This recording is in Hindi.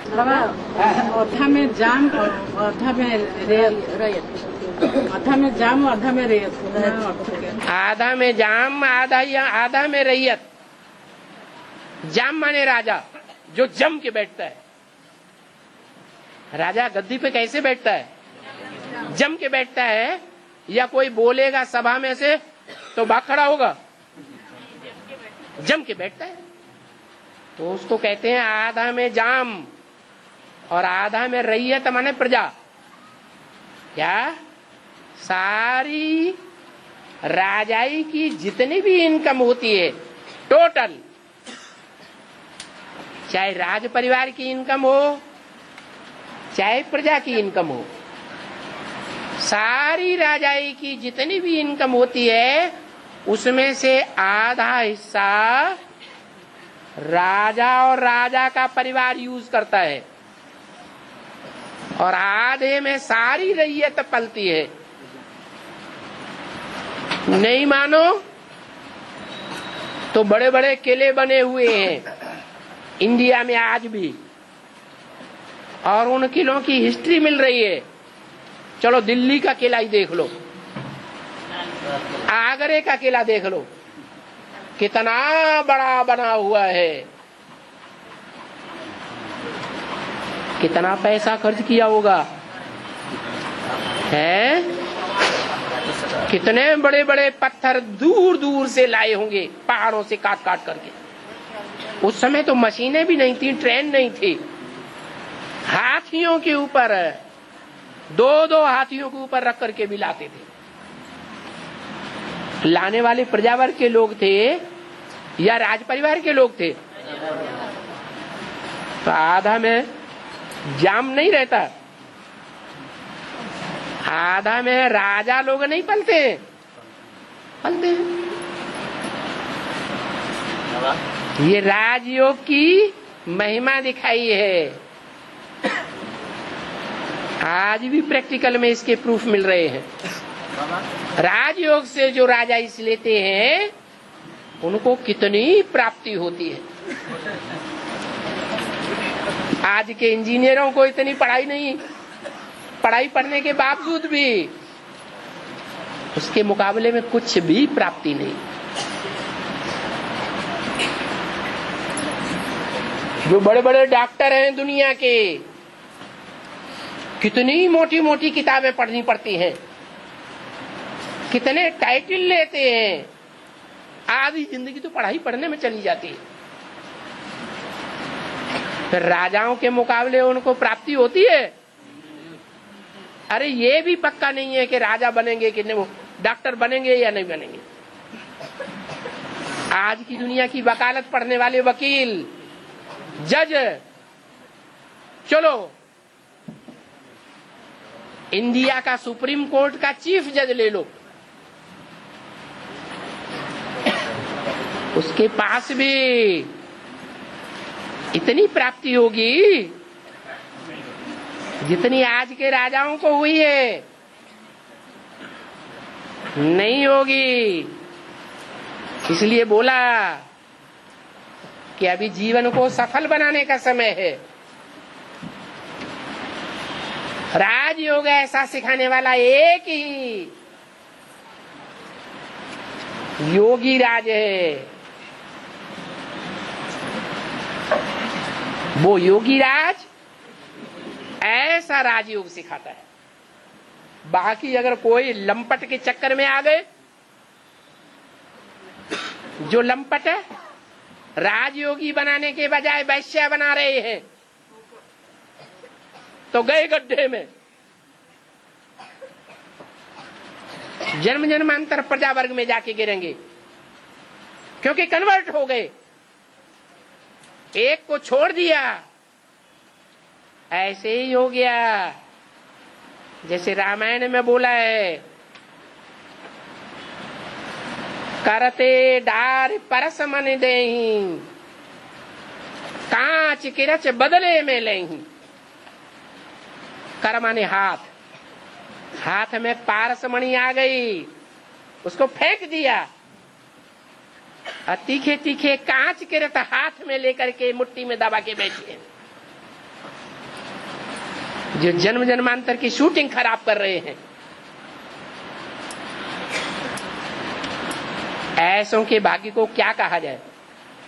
बाबा अधा में जाम और अधा में रैयत, आधा में जाम आधा में रैयत। आधा में जाम आधा में रैयत। जाम माने राजा जो जम के बैठता है। राजा गद्दी पे कैसे बैठता है? जम के बैठता है। या कोई बोलेगा सभा में से तो भाग खड़ा होगा? जम के बैठता है। तो उसको कहते हैं आधा में जाम और आधा में रैयत माने प्रजा। क्या? सारी राजाई की जितनी भी इनकम होती है टोटल, चाहे राज परिवार की इनकम हो चाहे प्रजा की इनकम हो, सारी राजाई की जितनी भी इनकम होती है उसमें से आधा हिस्सा राजा और राजा का परिवार यूज करता है और आधे में सारी रैयत पलती है। नहीं मानो तो बड़े बड़े किले बने हुए हैं इंडिया में आज भी, और उन किलों की हिस्ट्री मिल रही है। चलो दिल्ली का किला ही देख लो, आगरे का किला देख लो, कितना बड़ा बना हुआ है, कितना पैसा खर्च किया होगा है, कितने बड़े बड़े पत्थर दूर दूर से लाए होंगे पहाड़ों से काट काट करके। उस समय तो मशीनें भी नहीं थी, ट्रेन नहीं थी, हाथियों के ऊपर दो हाथियों के ऊपर रख करके भी लाते थे। लाने वाले प्रजावर्ग के लोग थे या राज परिवार के लोग थे? तो आधा में जाम नहीं रहता, आधा में राजा लोग नहीं पलते पलते। ये राजयोग की महिमा दिखाई है। आज भी प्रैक्टिकल में इसके प्रूफ मिल रहे हैं। राजयोग से जो राजा इस लेते हैं उनको कितनी प्राप्ति होती है। आज के इंजीनियरों को इतनी पढ़ाई नहीं, पढ़ाई पढ़ने के बावजूद भी उसके मुकाबले में कुछ भी प्राप्ति नहीं। जो बड़े बड़े डॉक्टर हैं दुनिया के, कितनी मोटी मोटी किताबें पढ़नी पड़ती हैं, कितने टाइटल लेते हैं, आधी जिंदगी तो पढ़ाई पढ़ने में चली जाती है। फिर राजाओं के मुकाबले उनको प्राप्ति होती है? अरे ये भी पक्का नहीं है कि राजा बनेंगे कि नहीं, वो डॉक्टर बनेंगे या नहीं बनेंगे। आज की दुनिया की वकालत पढ़ने वाले वकील, जज, चलो इंडिया का सुप्रीम कोर्ट का चीफ जज ले लो, उसके पास भी इतनी प्राप्ति होगी जितनी आज के राजाओं को हुई है? नहीं होगी। इसलिए बोला कि अभी जीवन को सफल बनाने का समय है। राजयोग ऐसा सिखाने वाला एक ही योगी राज है। वो योगी राज ऐसा राजयोग सिखाता है। बाकी अगर कोई लंपट के चक्कर में आ गए, जो लंपट है राजयोगी बनाने के बजाय वैश्य बना रहे हैं, तो गए गड्ढे में। जन्म जन्मांतर प्रजा वर्ग में जाके गिरेंगे, क्योंकि कन्वर्ट हो गए, एक को छोड़ दिया। ऐसे ही हो गया जैसे रामायण में बोला है, करते डार परस मन देही, कांच किरच बदले में लेही। कर माने हाथ, हाथ में पारस मणि आ गई, उसको फेंक दिया, और तीखे तीखे कांच किरत हाथ में लेकर के मुट्ठी में दबा के बैठे। जो जन्म जन्मांतर की शूटिंग खराब कर रहे हैं। ऐसों के भाग्य को क्या कहा जाए?